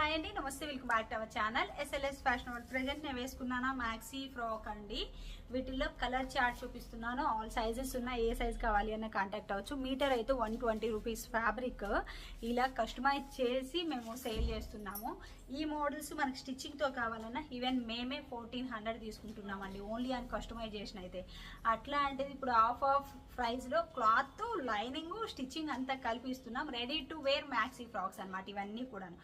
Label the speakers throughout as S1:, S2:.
S1: Hi అండి, నమస్తే, welcome back to our channel SLS fashion world. Present నేను వేసుకున్నాను మ్యాక్సీ ఫ్రాక్ అండి. వీటిల్లో కలర్ చార్ట్ చూపిస్తున్నాను. ఆల్ సైజెస్ ఉన్నాయి, ఏ సైజ్ కావాలి అన్న కాంటాక్ట్ అవ్వచ్చు. మీటర్ అయితే 120 రూపీస్ ఫ్యాబ్రిక్ ఇలా కస్టమైజ్ చేసి మేము సేల్ చేస్తున్నాము. ఈ మోడల్స్ మనకి స్టిచ్చింగ్తో కావాలన్నా ఈవెన్ మేమే 1400 తీసుకుంటున్నామండి, ఓన్లీ అని కస్టమైజేషన్ అయితే. అట్లాంటిది ఇప్పుడు ఆఫ్ ప్రైస్లో క్లాత్, లైనింగ్, స్టిచ్చింగ్ అంతా కల్పిస్తున్నాం. Ready to wear maxi frocks అనమాట ఇవన్నీ కూడాను.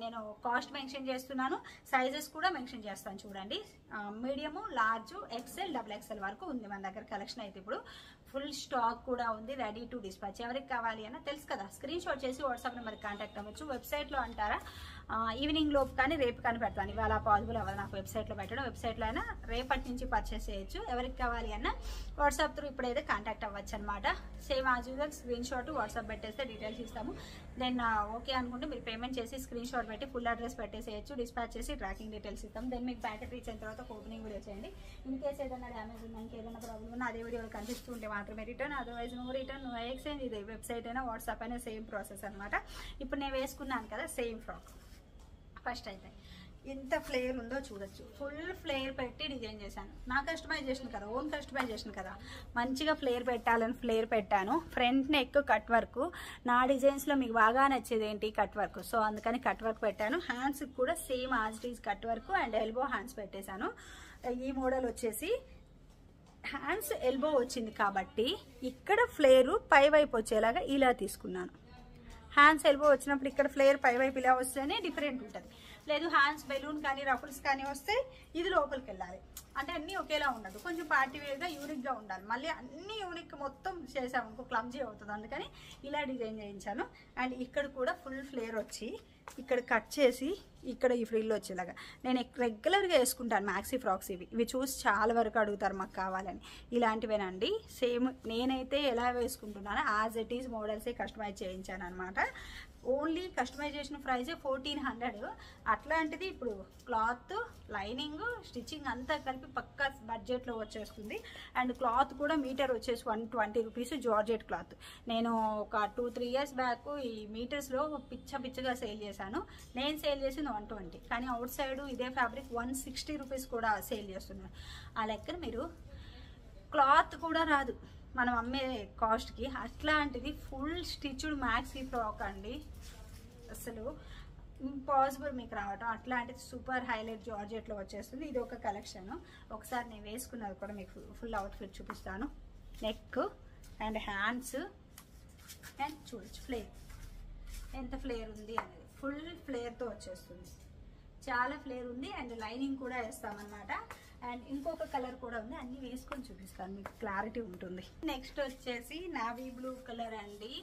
S1: నేను కాస్ట్ మెన్షన్ చేస్తున్నాను, సైజెస్ కూడా మెన్షన్ చేస్తాను చూడండి. మీడియము, లార్జ్, ఎక్సెల్, XXL వరకు ఉంది మన దగ్గర కలెక్షన్. అయితే ఇప్పుడు ఫుల్ స్టాక్ కూడా ఉంది, రెడీ టు డిస్పాచ్. ఎవరికి కావాలి అన్న తెలుసు కదా, స్క్రీన్ షాట్ చేసి వాట్సాప్ నెంబర్కి కాంటాక్ట్ అవ్వచ్చు. వెబ్సైట్లో అంటారా ఈవినింగ్ లోపు కానీ రేపు కానీ పెడతాను. ఇవాళ పాసిబుల్ అవ్వదు నాకు వెబ్సైట్లో పెట్టడం. వెబ్సైట్లో అయినా రేపటి నుంచి పర్చేస్ చేయొచ్చు. ఎవరికి కావాలి అన్న వాట్సాప్ త్రూ ఇప్పుడైతే కాంటాక్ట్ అవ్వచ్చు అనమాట. Same as usual screen shot WhatsApp పెట్టేస్తే డీటెయిల్స్ ఇస్తాము. దెన్ ఓకే అనుకుంటే మీరు పేమెంట్ చేసి స్క్రీన్ షాట్ పెట్టి ఫుల్ అడ్రస్ పెట్టేసేయచ్చు. డిస్పాచ్ చేసి ట్రాకింగ్ డీటెయిల్స్ ఇస్తాం. దెన్ మీకు ప్యాకెట్ రీచ్ అయిన తర్వాత ఓపెనింగ్ వీడియో చేయండి. ఇన్ కేసు ఏదైనా డ్యామేజ్ ఉన్నా, ఇంకేదైనా ప్రాబ్లమ్ ఉన్నా అదే వీడియోలో కనిపిస్తూ ఉంటే మాత్రమే return, otherwise no return, no exchange. ఇది వెబ్సైట్ అయినా వాట్సాప్ అయినా సేమ్ ప్రాసెస్ అనమాట. ఇప్పుడు నేను వేసుకున్నాను కదా సేమ్ ఫ్రాక్. ఫస్ట్ అయితే ఎంత ఫ్లేర్ ఉందో చూడొచ్చు. ఫుల్ ఫ్లేర్ పెట్టి డిజైన్ చేశాను. నా కస్టమైజేషన్ కదా, ఓన్ కస్టమైజేషన్ కదా, మంచిగా ఫ్లేర్ పెట్టాలని ఫ్లేర్ పెట్టాను. Front neck cut work. నా డిజైన్స్లో మీకు బాగా నచ్చేది ఏంటి, కట్ వర్క్. సో అందుకని కట్ వర్క్ పెట్టాను. హ్యాండ్స్కి కూడా same as it is cut work and elbow hands పెట్టేశాను. ఈ మోడల్ వచ్చేసి హ్యాండ్స్ ఎల్బో వచ్చింది కాబట్టి ఇక్కడ ఫ్లేరు పై వైపు వచ్చేలాగా ఇలా తీసుకున్నాను. హ్యాండ్స్ ఎల్బో వచ్చినప్పుడు ఇక్కడ ఫ్లేర్ పై వైపు ఇలా వస్తేనే డిఫరెంట్ ఉంటుంది. లేదు హ్యాండ్స్ బెలూన్ కానీ రఫుల్స్ కానీ వస్తే ఇది లోపలికి వెళ్ళాలి. అంటే అన్నీ ఒకేలా ఉండదు, కొంచెం పార్టీ వేర్గా యూనిక్గా ఉండాలి. మళ్ళీ అన్ని యూనిక్ మొత్తం చేసాము ఇంకో క్లమ్జీ అవుతుంది, అందుకని ఇలా డిజైన్ చేయించాను. అండ్ ఇక్కడ కూడా ఫుల్ ఫ్లేర్ వచ్చి ఇక్కడ కట్ చేసి ఇక్కడ ఈ ఫ్రిల్ వచ్చేలాగా నేను రెగ్యులర్గా వేసుకుంటాను మ్యాక్సీ ఫ్రాక్స్. ఇవి చూసి చాలా వరకు అడుగుతారు మాకు కావాలని. ఇలాంటివేనండి. సేమ్ నేనైతే ఎలా వేసుకుంటున్నానో యాజ్ ఇట్ ఈజ్ మోడల్సే కస్టమైజ్ చేయించాను అనమాట. ఓన్లీ కస్టమైజేషన్ ప్రైజే 1400. అట్లాంటిది ఇప్పుడు క్లాత్, లైనింగ్, స్టిచ్చింగ్ అంతా కలిపి పక్కా బడ్జెట్లో వచ్చేస్తుంది. అండ్ క్లాత్ కూడా మీటర్ వచ్చేసి 120 రూపీస్ జార్జెట్ క్లాత్. నేను ఒక 2-3 ఇయర్స్ బ్యాక్ ఈ మీటర్స్లో పిచ్చగా సేల్ చేశాను. నేను సేల్ చేసింది 120, కానీ అవుట్ సైడ్ ఇదే ఫ్యాబ్రిక్ 160 రూపీస్ కూడా సేల్ చేస్తున్నాను. ఆ లెక్కన మీరు క్లాత్ కూడా రాదు మనం అమ్మే కాస్ట్కి. అట్లాంటిది ఫుల్ స్టిచ్డ్ మ్యాక్సీ ఫ్రాక్ అండి, అసలు ఇంపాసిబుల్ మీకు రావటం. అట్లాంటిది సూపర్ హైలైట్ జార్జెట్లో వచ్చేస్తుంది. ఇది ఒక కలెక్షన్. ఒకసారి నేను వేసుకున్నది కూడా మీకు ఫుల్ అవుట్ఫిట్ చూపిస్తాను. నెక్ అండ్ హ్యాండ్స్ అండ్ చూడొచ్చు ఫ్లేర్ ఎంత ఫ్లేర్ ఉంది అనేది. ఫుల్ ఫ్లేర్తో వచ్చేస్తుంది, చాలా ఫ్లేర్ ఉంది. అండ్ లైనింగ్ కూడా వేస్తామన్నమాట. అండ్ ఇంకొక కలర్ కూడా ఉంది, అన్ని వేసుకొని చూపిస్తాను మీకు క్లారిటీ ఉంటుంది. నెక్స్ట్ వచ్చేసి నావీ బ్లూ కలర్ అండి.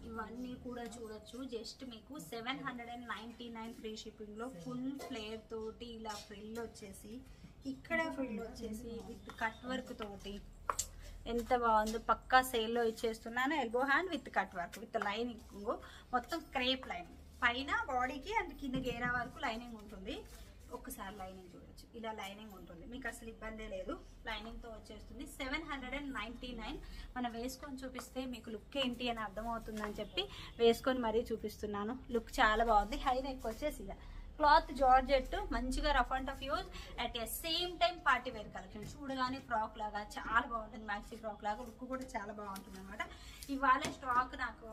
S1: ఇవన్నీ కూడా చూడొచ్చు. జస్ట్ మీకు 799 ఫ్రీ షిప్పింగ్లో ఫుల్ ఫ్లేర్ తోటి ఇలా ఫ్రిల్ వచ్చేసి, ఇక్కడ ఫ్రిల్ వచ్చేసి విత్ కట్ వర్క్ తోటి ఎంత బాగుందో. పక్కా సేల్లో ఇచ్చేస్తున్నాను. Elbow hand with cut work with lining, మొత్తం క్రేప్ లైనింగ్ పైన బాడీకి అండ్ కింద గేరా వరకు లైనింగ్ ఉంటుంది. ఒక్కసారి లైనింగ్ చూడొచ్చు, ఇలా లైనింగ్ ఉంటుంది, మీకు అసలు ఇబ్బందే లేదు. లైనింగ్తో వచ్చేస్తుంది. 799. మనం వేసుకొని చూపిస్తే మీకు లుక్ ఏంటి అని అర్థమవుతుందని చెప్పి వేసుకొని మరీ చూపిస్తున్నాను. లుక్ చాలా బాగుంది. హై నెక్ వచ్చేసి ఇలా క్లాత్ జార్జెట్, మంచిగా rough and tough use at a same time party wear collection. చూడగానే ఫ్రాక్ లాగా చాలా బాగుంటుంది, మ్యాక్సీ ఫ్రాక్ లాగా. లుక్ కూడా చాలా బాగుంటుంది అనమాట. ఇవాళ స్టాక్ నాకు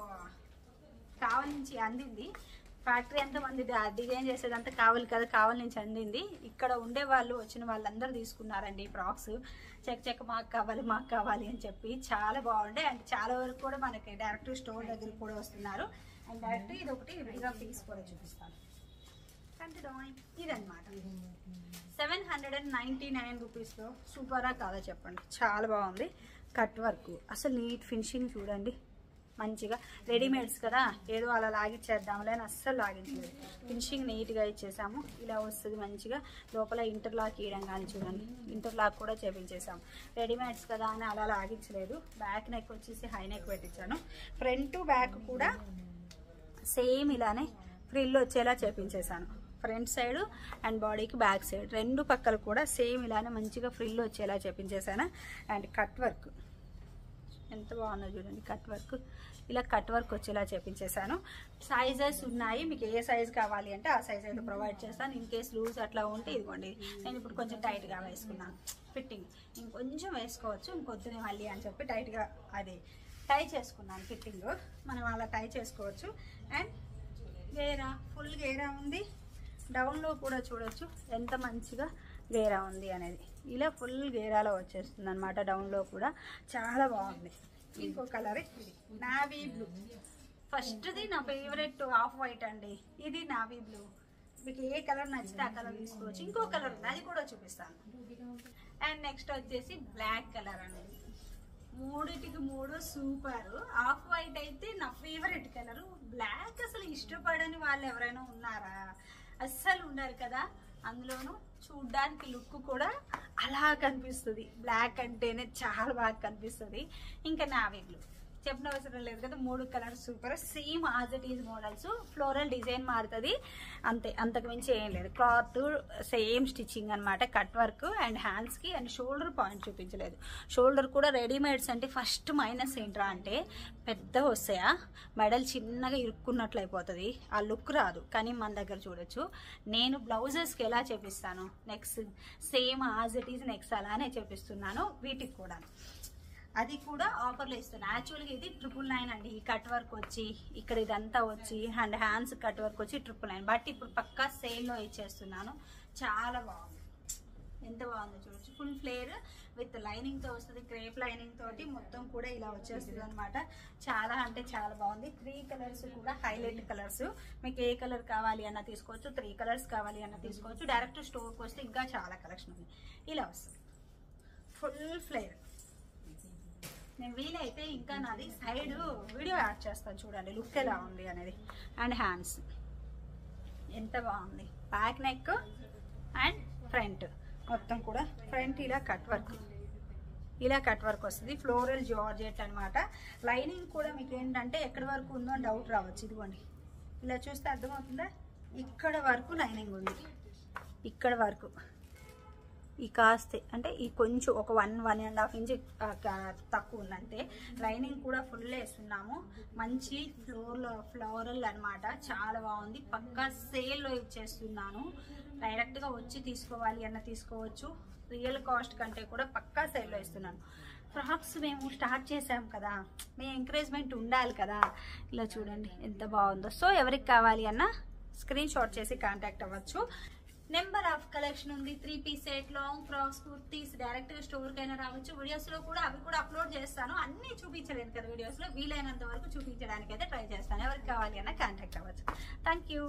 S1: కావలి నుంచి అందింది. ఫ్యాక్టరీ అంతా మంది డిజైన్ చేసేదంతా కావాలి కదా, కావాలి నుంచి అందింది. ఇక్కడ ఉండే వాళ్ళు వచ్చిన వాళ్ళందరూ తీసుకున్నారండి ఈ ఫ్రాక్స్. చెక్ మాకు కావాలి అని చెప్పి. చాలా బాగుండే. అండ్ చాలా వరకు కూడా మనకి డైరెక్ట్ స్టోర్ దగ్గర కూడా వస్తున్నారు. అండ్ డైరెక్ట్ ఇది ఒకటి విడిగా పీస్ కూడా చూపిస్తాను. ఇదన్నమాట 799 రూపీస్లో సూపరా కాదా చెప్పండి, చాలా బాగుంది. కట్ వర్క్ అసలు నీట్ ఫినిషింగ్ చూడండి. మంచిగా రెడీమేడ్స్ కదా, ఏదో అలా లాగిచ్చేద్దాంలే అని అస్సలు లాగించలేదు. ఫినిషింగ్ నీట్గా ఇచ్చేసాము. ఇలా వస్తుంది మంచిగా. లోపల ఇంటర్లాక్ ఇవ్వడం కానీ చూడండి, ఇంటర్లాక్ కూడా చేపించేసాము. రెడీమేడ్స్ కదా అని అలా లాగించలేదు. బ్యాక్ నెక్ వచ్చేసి హై నెక్ పెట్టించాను. ఫ్రంట్ బ్యాక్ కూడా సేమ్ ఇలానే ఫ్రిల్ వచ్చేలా చేపించేసాను. ఫ్రంట్ సైడ్ అండ్ బాడీకి బ్యాక్ సైడ్ రెండు పక్కలు కూడా సేమ్ ఇలానే మంచిగా ఫ్రిల్ వచ్చేలా చేపించేసాను. అండ్ కట్ వర్క్ ఎంత బాగుందో చూడండి. కట్ వర్క్, ఇలా కట్ వర్క్ వచ్చేలా చేపించేసాను. సైజెస్ ఉన్నాయి, మీకు ఏ సైజ్ కావాలి అంటే ఆ సైజ్ అయితే ప్రొవైడ్ చేస్తాను. ఇన్ కేస్ లూజ్ అట్లా ఉంటే ఇదిగోండి, నేను ఇప్పుడు కొంచెం టైట్గా వేసుకున్నాను ఫిట్టింగ్. ఇంకొంచెం వేసుకోవచ్చు, ఇంకొద్దునే మళ్ళీ అని చెప్పి టైట్గా అది టై చేసుకున్నాను ఫిట్టింగ్. మనం అలా టై చేసుకోవచ్చు. అండ్ గేరా, ఫుల్ గేరా ఉంది. డౌన్లో కూడా చూడొచ్చు ఎంత మంచిగా గేరా ఉంది అనేది. ఇలా ఫుల్ గేరాలో వచ్చేస్తుంది అనమాట. డౌన్లో కూడా చాలా బాగుంది. ఇంకో కలర్ ఇది నావీ బ్లూ. ఫస్ట్ది నా ఫేవరెట్ ఆఫ్ వైట్ అండి, ఇది నావీ బ్లూ. మీకు ఏ కలర్ నచ్చితే ఆ కలర్ తీసుకోవచ్చు. ఇంకో కలర్ ఉంది, అది కూడా చూపిస్తాను. అండ్ నెక్స్ట్ వచ్చేసి బ్లాక్ కలర్ అనేది. మూడిటికి మూడు సూపర్. ఆఫ్ వైట్ అయితే నా ఫేవరెట్ కలర్. బ్లాక్ అసలు ఇష్టపడని వాళ్ళు ఎవరైనా ఉన్నారా? అస్సలు ఉండరు కదా. అందులోనూ చూడ్డానికి లుక్ కూడా అలా కనిపిస్తుంది. బ్లాక్ అంటేనే చాలా బాగా కనిపిస్తుంది. ఇంకా నావీ బ్లూ చెప్పిన అవసరం లేదు కదా. మూడు colours super. Same as it is models. Floral design మారుతుంది అంతే, అంతకు మించి ఏం లేదు. క్లాత్ సేమ్ స్టిచ్చింగ్ అనమాట. కట్ వర్క్ అండ్ హ్యాండ్స్కి అండ్ షోల్డర్ పాయింట్ చూపించలేదు. షోల్డర్ కూడా రెడీమేడ్స్ అంటే ఫస్ట్ మైనస్ ఏంట్రా అంటే పెద్దగా వస్తాయా, మెడల్ చిన్నగా ఇరుక్కున్నట్లు అయిపోతుంది, ఆ లుక్ రాదు. కానీ మన దగ్గర చూడొచ్చు. నేను బ్లౌజెస్కి ఎలా చేపిస్తాను, next same as it is next అలానే చేపిస్తున్నాను. వీటికి కూడా అది కూడా ఆఫర్లో ఇస్తున్నాను. యాక్చువల్గా ఇది 999 అండి. ఈ కట్ వర్క్ వచ్చి ఇక్కడ ఇదంతా వచ్చి అండ్ హ్యాండ్స్ కట్ వర్క్ వచ్చి 999. బట్ ఇప్పుడు పక్కా సేల్లో ఇచ్చేస్తున్నాను. చాలా బాగుంది. ఎంత బాగుందో చూడొచ్చు. ఫుల్ ఫ్లేర్ విత్ లైనింగ్తో వస్తుంది. క్రేప్ లైనింగ్ తోటి మొత్తం కూడా ఇలా వచ్చేస్తుంది అనమాట. చాలా అంటే చాలా బాగుంది. 3 కలర్స్ కూడా హైలైట్ కలర్స్. మీకు ఏ కలర్ కావాలి అన్న తీసుకోవచ్చు, 3 కలర్స్ కావాలి అన్న తీసుకోవచ్చు. డైరెక్ట్ స్టోర్కి వస్తే ఇంకా చాలా కలెక్షన్ ఉంది. ఇలా వస్తుంది ఫుల్ ఫ్లేర్. నేను వీలైతే ఇంకా నాది సైడ్ వీడియో యాడ్ చేస్తాను చూడండి లుక్ ఎలా ఉంది అనేది. అండ్ హ్యాండ్స్ ఎంత బాగుంది. బ్యాక్ నెక్ అండ్ ఫ్రంట్ మొత్తం కూడా. ఫ్రంట్ ఇలా కట్ వర్క్, ఇలా కట్ వర్క్ వస్తుంది. ఫ్లోరల్ జార్జెట్ అనమాట. లైనింగ్ కూడా మీకు ఏంటంటే ఎక్కడి వరకు ఉందో అని డౌట్ రావచ్చు. ఇదిగోండి ఇలా చూస్తే అర్థమవుతుందా, ఇక్కడ వరకు లైనింగ్ ఉంది. ఇక్కడ వరకు ఈ కాస్త అంటే ఈ కొంచెం ఒక 1.5 ఇంచ్ తక్కువ ఉందంటే. లైనింగ్ కూడా ఫుల్ వేస్తున్నాము. మంచి ఫ్లోరల్ అనమాట. చాలా బాగుంది. పక్కా సేల్లో ఇచ్చేస్తున్నాను. డైరెక్ట్గా వచ్చి తీసుకోవాలి అన్న తీసుకోవచ్చు. రియల్ కాస్ట్ కంటే కూడా పక్కా సేల్లో ఇస్తున్నాను. ఫ్రాక్స్ మేము స్టార్ట్ చేసాం కదా, మీ ఎంకరేజ్మెంట్ ఉండాలి కదా. ఇలా చూడండి ఎంత బాగుందో. సో ఎవరికి కావాలి అన్న స్క్రీన్ షాట్ చేసి కాంటాక్ట్ అవ్వచ్చు. నెంబర్ ఆఫ్ కలెక్షన్ ఉంది. 3 piece set, long frocks, kurtis. Direct గా స్టోర్ కైనా రావచ్చు. వీడియోస్ లో కూడా అవి కూడా అప్లోడ్ చేస్తాను. అన్ని చూపించలేను కదా వీడియోస్ లో, వీలైనంత వరకు చూపించడానికి అయితే ట్రై చేస్తాను. ఎవరికి కావాలి అన్న కాంటాక్ట్ అవ్వచ్చు. Thank you.